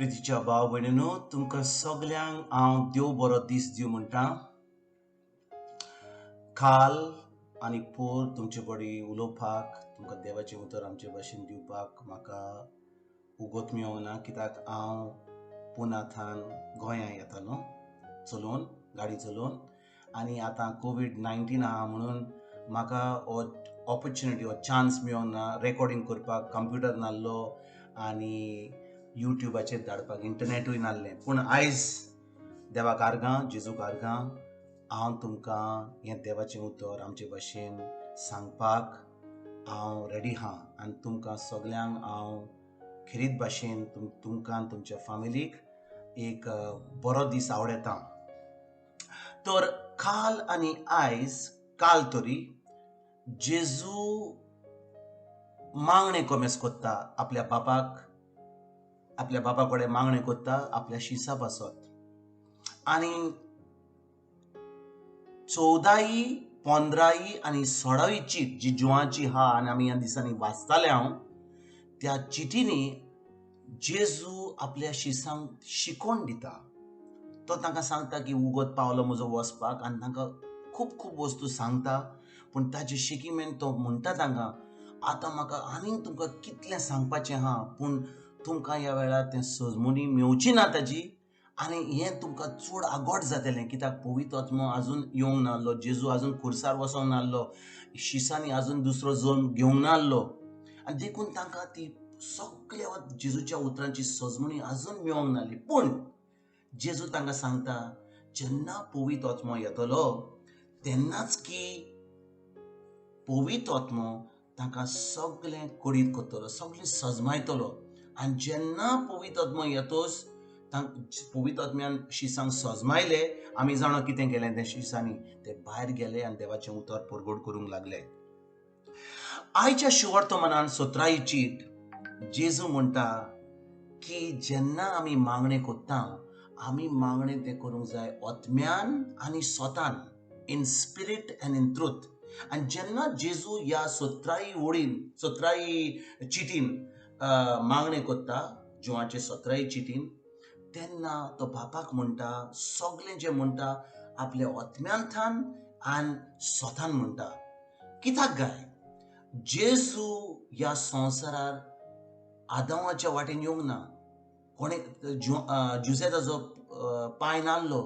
प्रितीच्या भाव भयणीनो, तुमकां सगल्यांक हांव देव बरो दीस दिवं म्हणटा. खाल आनी पोर तुमचे बडी उलोवपाक, तुमकां देवाचें उतर आमचे भाशेन दिवपाक म्हाका उगोत मेळोंक ना, कित्याक हांव पुनाथान गोंयां येतालो चलोवन, गाडी चलोवन. आनी आतां कोविड-19 आहा म्हणून म्हाका हो ऑपॉर्च्युनिटी, हो चान्स मेळोंक ना रेकॉर्डिंग करपाक. कंप्युटर नासलो आनी युट्यूबाचेर धाडपाक इंटरनेटूय नासलें. पूण आयज देवाक आर्गां, जेजूक आर्गां, हांव तुमकां हें देवाचें उतर आमचे भाशेन सांगपाक हांव रेडी आहा. आनी तुमकां सगल्यांक हांव खरीत भाशेन तुमकां तुमच्या फॅमिलीक एक बरो दीस आवडटा. तर काल आनी आयज, काल तरी जेजू मागणें कमेस कोत्ता आपल्या बापा कडेन मागणें कोत्ता आपल्या शिसा पासत. आनी 14 15 आनी 16 चीट जी जुवाची आहा आनी आमी ह्या दिसांनी वाचताले हांव, त्या चिटींनी जेजू आपल्या शिसांक शिकोवन दिता. तो तांकां सांगता की उगत पावलो म्हजो वचपाक, आनी तांकां खूब खूब वस्तू सांगता. पूण ताचे शिकीमेन तो म्हणटा तांकां, आतां म्हाका आनीक तुमकां कितलें सांगपाचें आहा, पूण तुमकां ह्या वेळार तें सजमोनी मेवची ना ताजी. आनी हें तुमकां चड आगोट जातलें, कित्याक पवित्र आत्मो आजून येवंक नासलो, जेजू आजून खुर्सार वसोंक नासलो, शिसांनी आजून दुसरो जल्म घेवंक नासलो. आनी देखून तांकां ती सगळ्या जेजूच्या उतरांची सजमोनी आजून मेळोंक नासली. पूण जेजू तांकां सांगता, जेन्ना पवित्र आत्मो येतलो तेन्नाच की पवित्र आत्मो तांकां सगळें कुडीत करतलो, सगळें सजमायतलो. आनी जेन्ना पवित्र आत्मो येतोच, पवित्र आत्म्यान शिसांक सजमायले, आमी जाणा कितें केलें त्या शिसांनी, ते भायर गेले आनी देवाचें उतर परगट करूंक लागले. आयच्या शुवर्तमानान 17 चीट जेजू म्हणटा की जेन्ना आमी मागणें कोत्ता, आमी मागणें तें करूंक जाय आत्म्यान आनी स्वतान, in spirit and in truth. आनी जेन्ना जेजू ह्या 17 चिटीन मागणें कोत्ता, जुवाचे 17 चिटीन, तेन्ना तो बापाक म्हणटा, सगळें जें म्हणटा आपल्या आत्म्यांतल्यान आनी स्वतान म्हणटा. कित्याक गाय, जेजू ह्या संवसारार आदामाच्या वाटेन येवंक ना. कोणें जुसे ताजो पांय नासलो,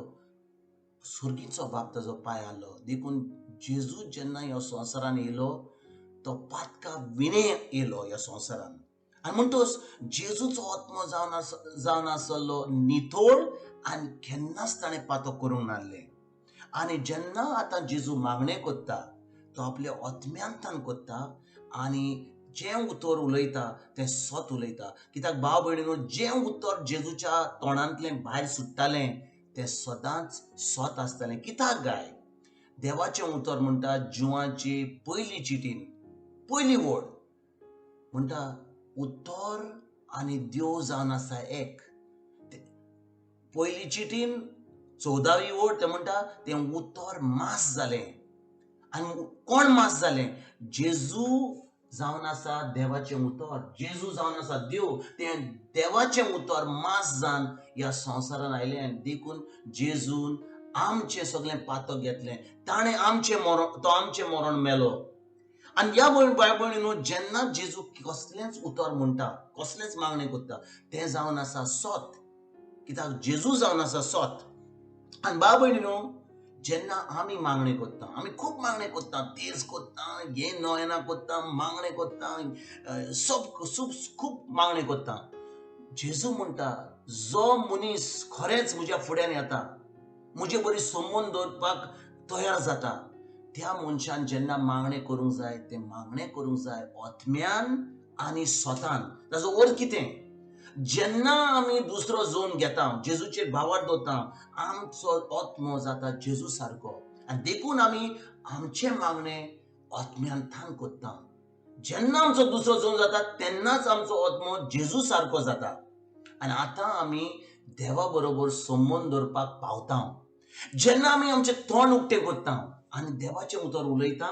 सुर्गीचो बाप ताजो पांय आहलो. देखून जेजू जेन्ना ह्या संवसारान येयलो, तो पातका विणे येयलो ह्या संवसारान. आनी म्हणटोच जेजूचो आत्मो जावन आसलो नितोळ, आनी केन्नाच ताणें पातक करूंक नासलें. आनी जेन्ना आतां जेजू मागणें कोत्ता, तो आपल्या आत्म्यांतल्यान कोत्ता. आनी जें उतर उलयता तें सत उलयता. कित्याक भाव भयणीनो, जें उतर जेजूच्या तोंडांतलें भायर सुट्टालें तें सदांच सत आसतालें. कित्याक गाय, देवाचें उतर म्हणटा जुवाची पयली चिटीन, पयली वड म्हणटा, उतर आनी देव जावन आसा एक. पयली चिटीन 14वी वड ते म्हणटा, तें उतर मास जालें. आनी कोण मास जालें? जेजू जावन आसा देवाचें उतर, जेजू जावन आसा देव. तें देवाचें उतर मास जावन ह्या संवसारान आयलें. आनी देखून जेजून आमचें सगळें पातक घेतलें. ताणें तो आमचें मरण मेलो. आनी ह्या भयणीनो, जेन्ना जेजू कसलेंच उतर म्हणटा, कसलेंच मागणें कोत्ता, तें जावन आसा सत. कित्याक जेजू जावन आसा सत. आनी भाव भयणीनो, जेन्ना आमी मागणें कोत्ता, आमी खूब मागणें कोत्ता, तेज कोत्ता, हें नोयना कोत्ता, मागणें कोत्ता, खूब मागणें कोत्ता. जेजू म्हणटा, जो मनीस खरेंच म्हज्या फुड्यान येता, म्हजे बरी संबंद दवरपाक तयार जाता, त्या मनशान जेन्ना मागणें करूंक जाय, तें मागणें करूंक जाय आत्म्यान आनी स्वतान. ताजो अर्थ कितें? जेन्ना आमी दुसरो जोन घेता, जेजूचेर भावार दवरता, आमचो आत्मो जाता जेजू सारको. आनी देखून आमी आमचें मागणें आत्म्यांतल्यान कोत्ता. जेन्ना आमचो दुसरो जोन जाता, तेन्नाच आमचो आत्मो जेजू सारको जाता. आनी आतां आमी देवा बरोबर संबंद दवरपाक पावता. जेन्ना आमी आमचें तोंड उक्तें कोत्ता आनी देवाचें उतर उलयता,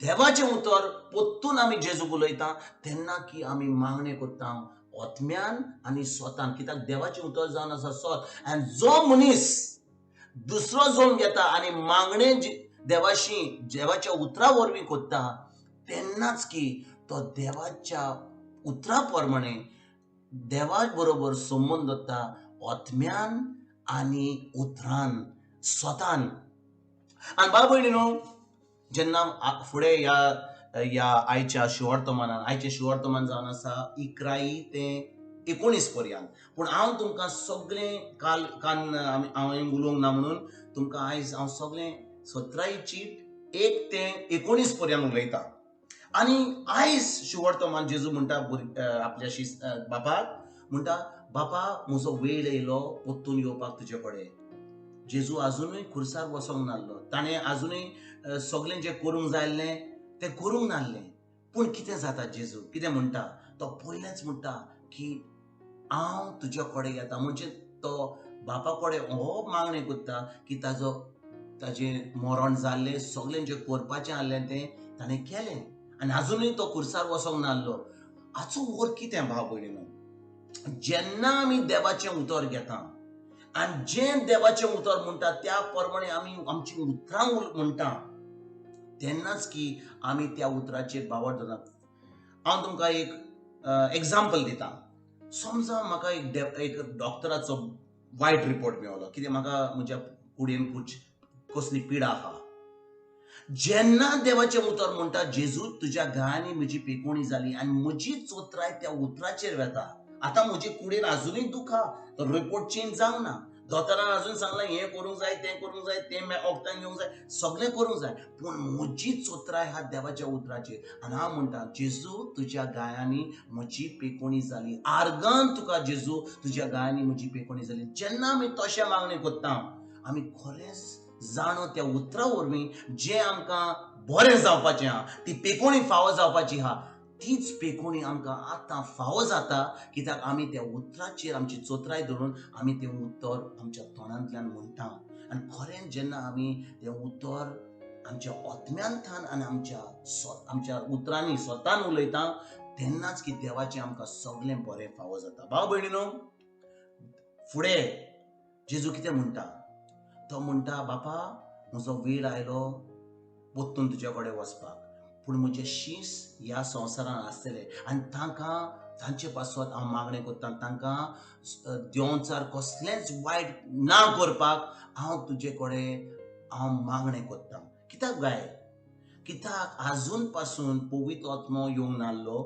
देवाचें उतर पोत्तून आमी जेजूक उलयता, तेन्ना की आमी मागणें कोत्ता ओतम्यान आनी स्वतान, कित्याक देवाचें उतर जावन आसा सोत. आनी जो मनीस दुसरो जोम घेता आनी मागणें देवाच्या उतरा वरवीं कोत्ता, तेन्नाच की तो देवाच्या उतरा प्रमाणे देवा बरोबर संबंद दवरता, ओतम्यान आनी उतरान, स्वतान. आनी बाब भयणीनो, जेन्ना फुडें ह्या आयच्या शिवर्तमान जावन आसा 11 ते 19 पर्यंत. पूण हांव तुमकां सगळें काल हांवें उलोवंक ना म्हणून तुमकां आयज हांव सगळें 17 चीट 1 ते 19 पर्यंत उलयता. आनी आयज शिवर्तमान जेजू म्हणटा आपल्या बापाक, म्हणटा, बापा म्हजो वेळ येयलो परतून येवपाक तुजे कडेन. जेजू आजुनूय खुर्सार बसोंक नासलो. ताणें आजुनूय सगळें जें करूंक जाय आसलें तें करूंक नासलें. पूण कितें जाता, जेजू कितें म्हणटा, तो पयलेंच म्हणटा की हांव तुजे कडेन येता. म्हणजे तो बापा कडेन हो मागणें करता की ताजें मरण जाल्लें, सगळें जें करपाचें आसलें तें ताणें केलें. आनी आजुनूय तो खुर्सार बसोंक नासलो. हाचो अर्थ कितें भाव भयणीनो? जेन्ना आमी देवाचें उतर घेता आनी जें देवाचें उतर म्हणटा त्या प्रमाणे आमी आमची उतरां म्हणटा, तेन्नाच की आमी त्या उतराचेर बावर जाता. हांव तुमकां एक एग्जाम्पल दिता. समजा म्हाका एक डॉक्टराचो वायट रिपोर्ट मेळलो, कितें म्हाका म्हज्या कुडीन कसली पिडा आहा. जेन्ना देवाचें उतर म्हणटा, जेजू तुज्या गायांनी म्हजी पेकोवणी जाली आनी म्हजी चोत्राय त्या उतराचेर वेता. आतां म्हजे कुडीन आजुनूय दूख आहा, तो रिपोर्ट चेंज जावंक ना. दोतोरान आजून सांगलां हें करूंक जाय, तें करूंक जाय, तें वखदां घेवंक जाय, सगळें करूंक जाय. पूण म्हजी चोत्राय आहा देवाच्या उतराचेर. आनी हांव म्हणटा, जेजू तुज्या गायांनी म्हजी पेकोवणी जाली. आर्गान तुका जेजू तुज्या गायांनी म्हजी पेकोवणी जाली. जेन्ना आमी तशें मागणें करता, आमी खरेंच जाणो त्या उतरा वरवीं जें आमकां बरें जावपाचें आहा, ती पेकोवणी फावो जावपाची आहा, तीच पेकोवणी आमकां आतां फावो जाता. कित्याक आमी त्या उतराचेर आमची चोत्राय धरून आमी तें उतर आमच्या तोंडांतल्यान म्हणटा. आनी खरें जेन्ना आमी तें उतर आमच्या ओतम्यांतल्यान आनी आमच्या उतरांनी स्वतान उलयता, तेन्नाच की देवाचें आमकां सगळें बरें फावो जाता. भाव भयणीनो, फुडें जेजू कितें म्हणटा, तो म्हणटा, बापा म्हजो वेळ आयलो परतून तुजे कडेन वचपाक. पूण म्हजे शीस ह्या संवसारान आसतले आनी तांचे पासत हांव मागणें करतां, तांकां देंवचार कसलेंच वायट ना करपाक हांव तुजे कडेन हांव मागणें करतां. कित्याक गाय? कित्याक आजून पासून पवित्र आत्मो येवंक नासलो.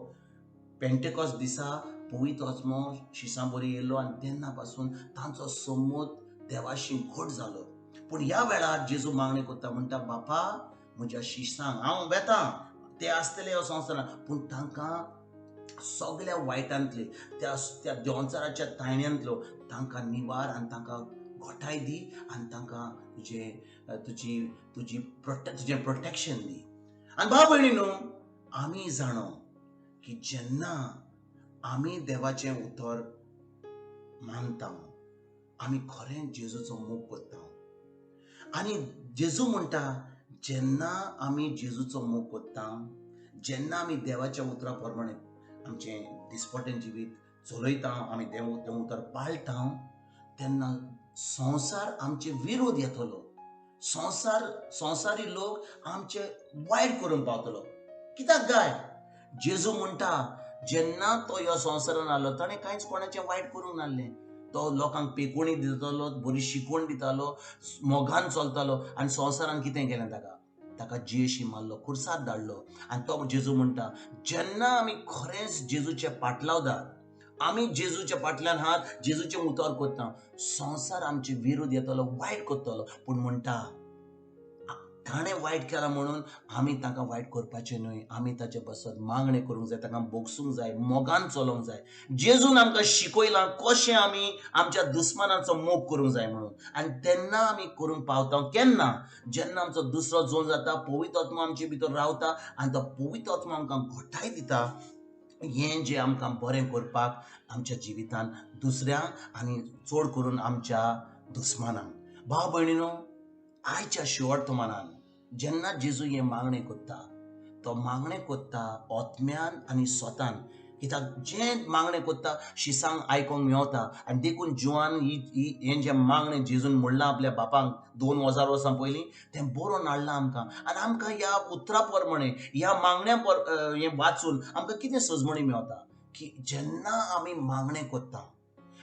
पेंटेकॉस्ट दिसा पवित्र आत्मो शिसां बरी येयलो आनी तेन्ना पासून तांचो संबंद देवाशी घट जालो. पूण ह्या वेळार जेजू मागणें करता, म्हणटा, बापा म्हज्या शिसांक हांव वेतां, ते आसतले ह्या संवसारान, पूण तांकां सगळ्या वायटांतले त्या देंवचाराच्या तायण्यांतलो तांकां निवार आनी तांकां घोटाय दी आनी तांकां तुजें प्रोटेक्शन दी. आनी भाव भयणीनो, आमी जाणो की जेन्ना आमी देवाचें उतर मानता, आमी खरें जेजूचो मोग करता. आनी जेजू म्हणटा, जेन्ना आमी जेजूचो मोग करता, जेन्ना आमी देवाच्या उतरा प्रमाणे आमचें दिसपटें जिवीत चलयता, आमी तें उतर पाळटा, तेन्ना संवसार आमचे विरोध येतलो. संवसारी लोक आमचे वायट करूंक पावतलो. कित्याक गाय? जेजू म्हणटा, जेन्ना तो ह्या संवसारान आयलो ताणें कांयच कोणाचें वायट करूंक नासलें. तो लोकांक पेकोवणी दितालो, बरी शिकवण दितालो, मोगान चलतालो. आनी संवसारान कितें केलें ताका जेशी मारलो, खुर्सार धाडलो. आनी तो जेजू म्हणटा, जेन्ना आमी खरेंच जेजूचे पाटलावदार, आमी जेजूच्या फाटल्यान आहात, जेजूचें उतर करता, संवसार आमचे विरोध येतलो, वायट करतलो. पूण म्हणटा, ताणें वायट केलां म्हणून आमी ताका वायट करपाचें न्हय. आमी ताचे पासत मागणें करूंक जाय, ताका बोगसूंक जाय, मोगान चलोवंक जाय. जेजून आमकां शिकयलां कशें आमी आमच्या दुस्मानाचो मोग करूंक जाय म्हणून. आनी तेन्ना आमी करूंक पावता. केन्ना? जेन्ना आमचो दुसरो जोर जाता, पवित्र आत्मो आमचे भितर रावता आनी तो पवित्र आत्मो आमकां घोटाय दिता हें जें आमकां बरें करपाक आमच्या जिवितान दुसऱ्यांक आनी चड करून आमच्या दुस्मानांक. भाव भयणीनो, आयच्या शिवर्तमानान जेन्ना जेजू हें मागणें करता, तो मागणें करता ओतम्यान आनी स्वतान. कित्याक जे मागणें कोत्ता शिसांक आयकोंक मेवता आनी देखून जिवान हें जें मागणें जेजून म्हणलां आपल्या बापांक 2000 वर्सां पयलीं तें बरोवन हाडलां आमकां. आनी आमकां ह्या उतरा प्रमाणे ह्या मागण्या हें वाचून आमकां कितें सजमणी मेवता की जेन्ना आमी मागणें कोत्ता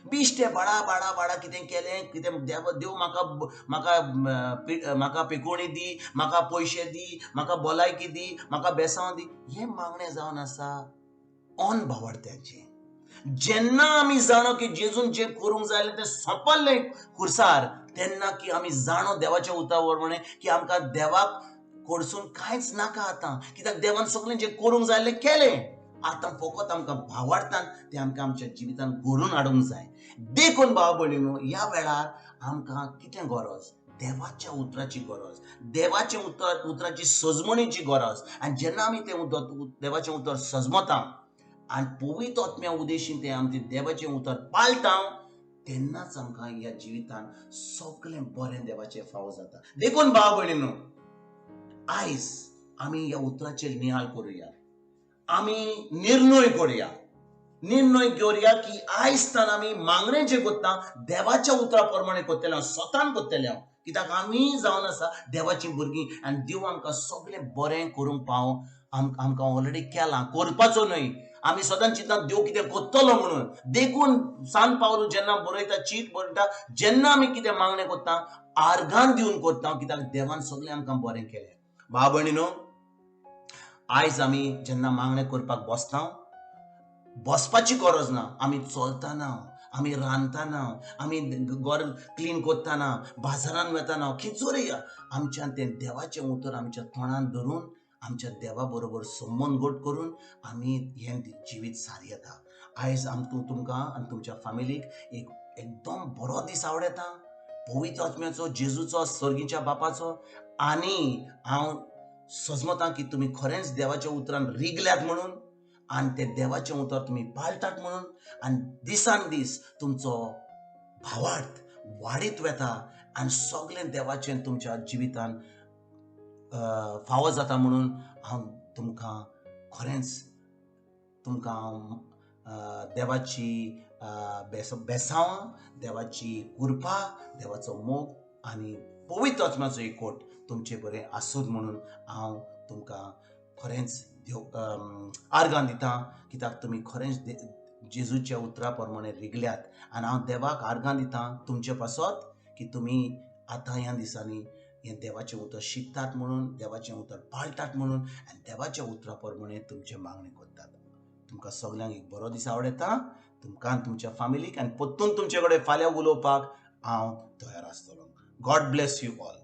बिश्टे बाडा बाडा बाडा कितें केलें कितें देव म्हाका म्हाका म्हाका पिकोवणी दी, म्हाका पयशे दी, म्हाका भलायकी दी, म्हाका बेसांव दी, हें मागणें जावन आसा ऑन भावार्थ्याचें. जेन्ना आमी जाणो की जेजून जें करूंक जाय तें सोंपल्लें खुर्सार, तेन्ना की आमी जाणो देवाच्या उतरा प्रमाणे की आमकां देवाक कडसून कांयच नाका आतां, कित्याक देवान सगळें जें करूंक जाय केलें. आतां फकत आमकां भावार्थान तें आमकां आमच्या जिवितान घडोवन हाडूंक जाय. देखून भाव भयणीनो, ह्या वेळार आमकां कितें गरज? देवाच्या उतराची गरज, देवाच्या उतराची सजमणीची गरज. आनी जेन्ना आमी तें देवाचें उतर सजमता आनी पवित्र आत्म्या उदेशीन तें आमी देवाचें उतर पाळटा, तेन्नाच आमकां ह्या जिवितान सगळें बरें देवाचें फावो जाता. देखून भाव भयणीनो, आयज आमी ह्या उतराचेर नियाळ करुया. आमी निर्णय करुया. निर्णय घेवया की आयज तान आमी मागणें जें कोत्ता देवाच्या उतरा प्रमाणे कोत्तले, स्वतान कोत्तले. कित्याक आमी जावन आसा देवाची भुरगीं आनी देव आमकां सगळें बरें करूंक पावोवंक आमकां ऑलरेडी केलां. करपाचो न्हय, आमी सदांच चिंतता देव कितें कोत्तलो म्हणून. देखून सांत पावलो जेन्ना बरयता, चीट बरयता, जेन्ना आमी कितें मागणें कोत्ता आर्गां दिवन कोत्ता, कित्याक देवान सगळें आमकां बरें केलें. भाव भयणीनो, आयज आमी जेन्ना मागणें करपाक बसता, बसपाची गरज ना. आमी चलतना, आमी रांदतना, आमी घर क्लीन कोत्तना, बाजारान वतना, खंयसर या, आमच्यान तें देवाचें उतर आमच्या तोंडान धरून आमच्या देवा बरोबर संबंद घट करून आमी हें जिवीत सार येता. आयज तुमकां आनी तुमच्या फॅमिलीक एक एकदम बरो दीस आवडेता, पवित्र आत्म्याचो, जेजूचो, सर्गीच्या बापाचो. आनी हांव सजमतां की तुमी खरेंच देवाच्या उतरान रिगल्यात म्हणून आनी तें देवाचें उतर तुमी पाळटात म्हणून. आनी दिसान दीस तुमचो भावार्थ वाडीत वेता आनी सगळें देवाचें तुमच्या जिवितान फावो जाता म्हणून हांव तुमकां खरेंच देवाची बेसांवां, देवाची कृपा, देवाचो मोग आनी पवित्र आत्म्याचो एकवट तुमचे बरें आसूं म्हणून हांव तुमकां खरेंच आर्गां दिता. कित्याक तुमी खरेंच जेजूच्या उतरा प्रमाणे रिगल्यात. आनी हांव देवाक आर्गां दिता तुमचे पासत की तुमी आतां ह्या दिसांनी हें देवाचें उतर शिकतात म्हणून, देवाचें उतर पाळटात म्हणून आनी देवाच्या उतरा प्रमाणे तुमचे मागणी करतात. तुमकां सगळ्यांक एक बरो दीस आवडेता. तुमकां तुमच्या फॅमिलीक आनी परतून तुमचे कडेन फाल्यां उलोवपाक हांव तयार आसतलों. God bless you all.